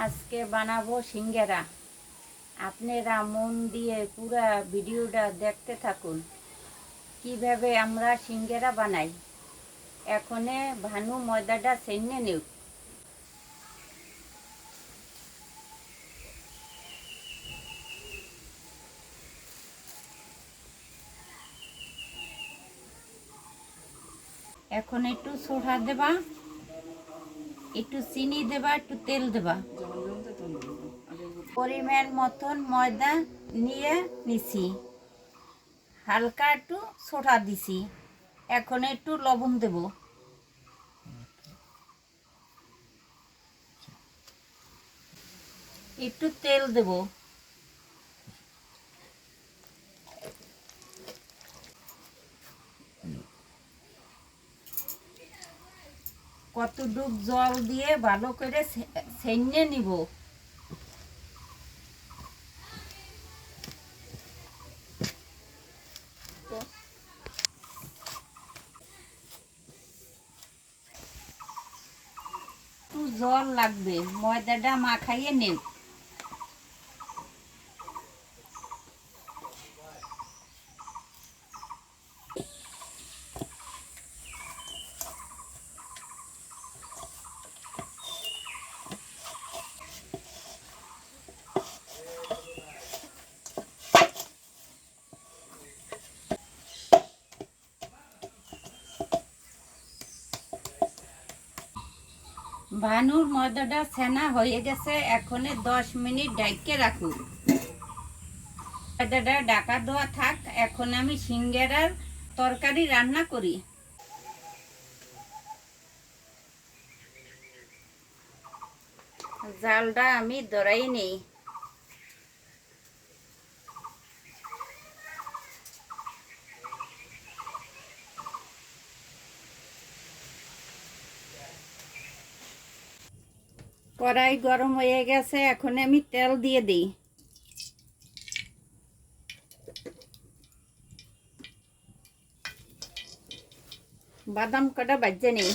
আজকে বানাবো সিঙ্গারা। আপনারা মন দিয়ে পুরা ভিডিওটা দেখতে থাকুন কিভাবে আমরা সিঙ্গারা বানাই। এখনে ভানু ময়দাটা ছেনে নিউ। এখন একটু সোডা দেবা, একটু চিনি দেবা, একটু তেল দেবা। পরিমাণ মতন ময়দা নিয়ে নিছি, হালকা একটু সোডা দিছি। এখন একটু লবণ দেব, একটু তেল দেব, কতটুক জল দিয়ে ভালো করে ছেনে নিব। একটু জল লাগবে, ময়দাটা মাখাইয়ে নেব। ভানুর ময়দাটা ছেনা হয়ে গেছে, এখন 10 মিনিট ঢাইকে রাখুন। ময়দাটা ঢাকা দেওয়া থাক। এখন আমি সিঙ্গারার তরকারি রান্না করি। জালটা আমি ধরাই নেই। কড়াই গরম হয়ে গেছে, এখন আমি তেল দিয়ে দিই। বাদাম কটা বাজে নেই।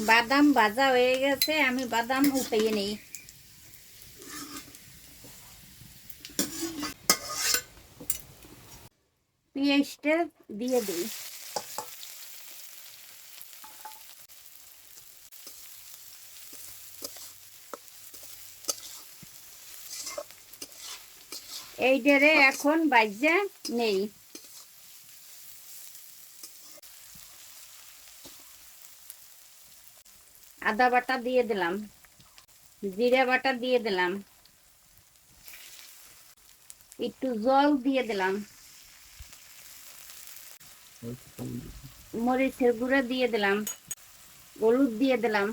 বাদাম ভাজা হয়ে গেছে, আমি বাদাম উঠিয়ে নেই। পেঁয়াজটা দিয়ে দিই। এইটারে এখন ভাজা নেই। আদা বাটা দিয়ে দিলাম, জিরা বাটা দিয়ে দিলাম, একটু জল দিয়ে দিলাম, মরিচের গুঁড়া দিয়ে দিলাম, হলুদ দিয়ে দিলাম।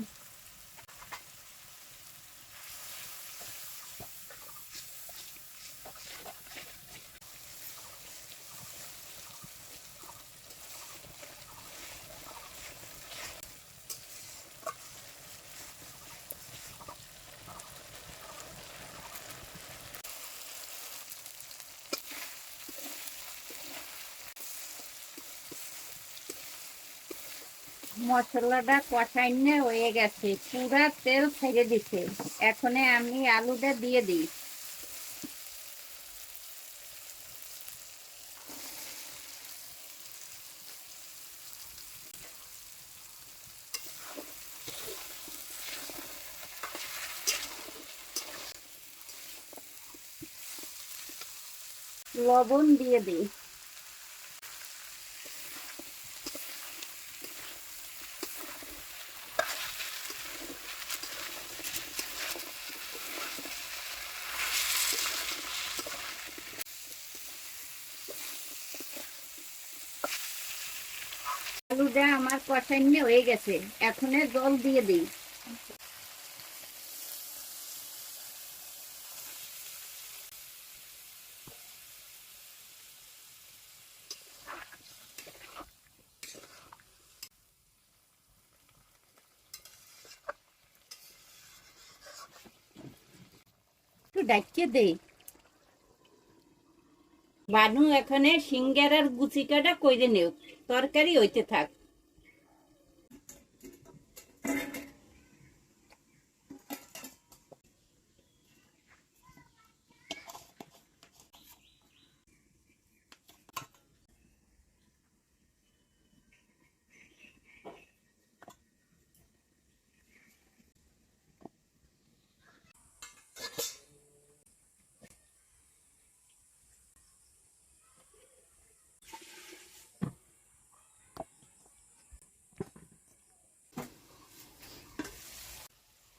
মশলাটা কষাইনে হয়ে গেছে, পুরা তেল ছেড়ে দিছে। এখন আমি আলুটা দিয়ে দিই। লবণ দিয়ে দিই। আলুটা আমার কষাইনে হয়ে গেছে, এখন জল দিয়ে দিই। একটু ডাকিয়ে দেই। বানু এখানে সিঙ্গারার গুচিকাটা কইরে নেও, তরকারি হইতে থাক।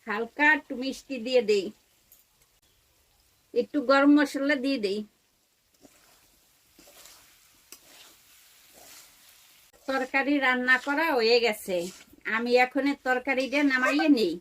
হালকা একটু মিষ্টি দিয়ে দেই, একটু গরম মশলা দিয়ে দেই। তরকারি রান্না করা হয়ে গেছে, আমি এখন তরকারিটা নামাইয়ে নেই।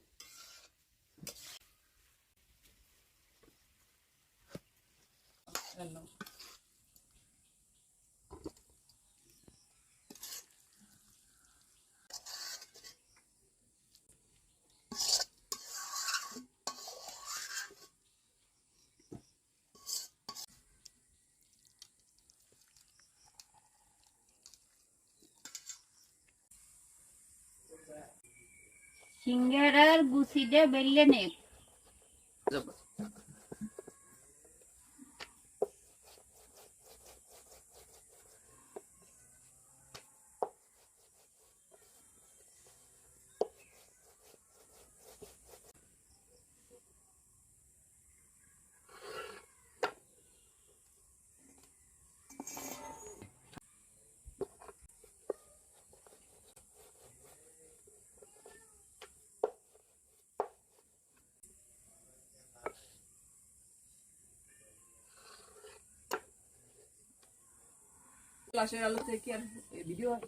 সিঙ্গারার গুছিটা বেললে নে। ক্লাসের আলোতে কি আর ভিডিও হয়?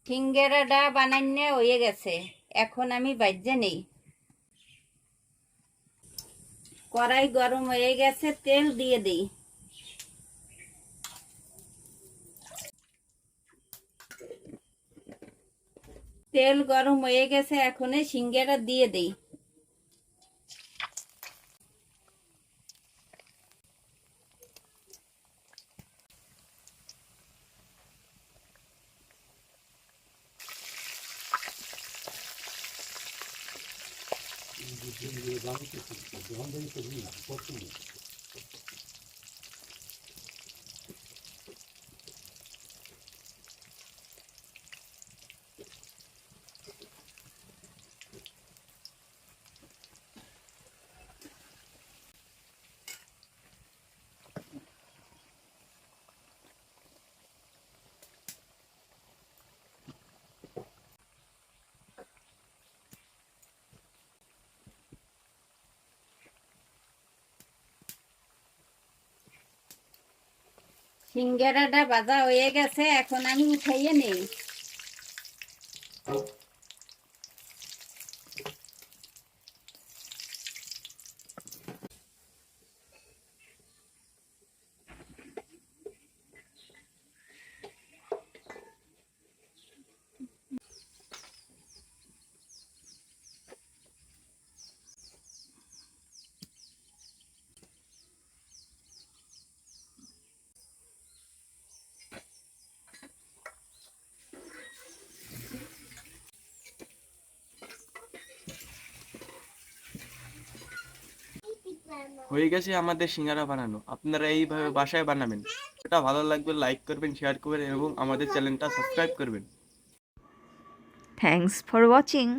সিঙ্গারাটা বানাইনে হয়ে গেছে, এখন আমি বাজ্যে নেই। কড়াই গরম হয়ে গেছে, তেল দিয়ে দিই। তেল গরম হয়ে গেছে, এখন সিঙ্গারা দিয়ে দিই। সিঙ্গারাটা ভাজা হয়ে গেছে, এখন আমি উঠাইয়ে নেই। হয়ে গেছে আমাদের সিঙ্গারা বানানো। আপনারা এইভাবে বাসায় বানাবেন। এটা ভালো লাগবে, লাইক করবেন, শেয়ার করবেন এবং আমাদের চ্যানেলটা সাবস্ক্রাইব করবেন। Thanks for watching.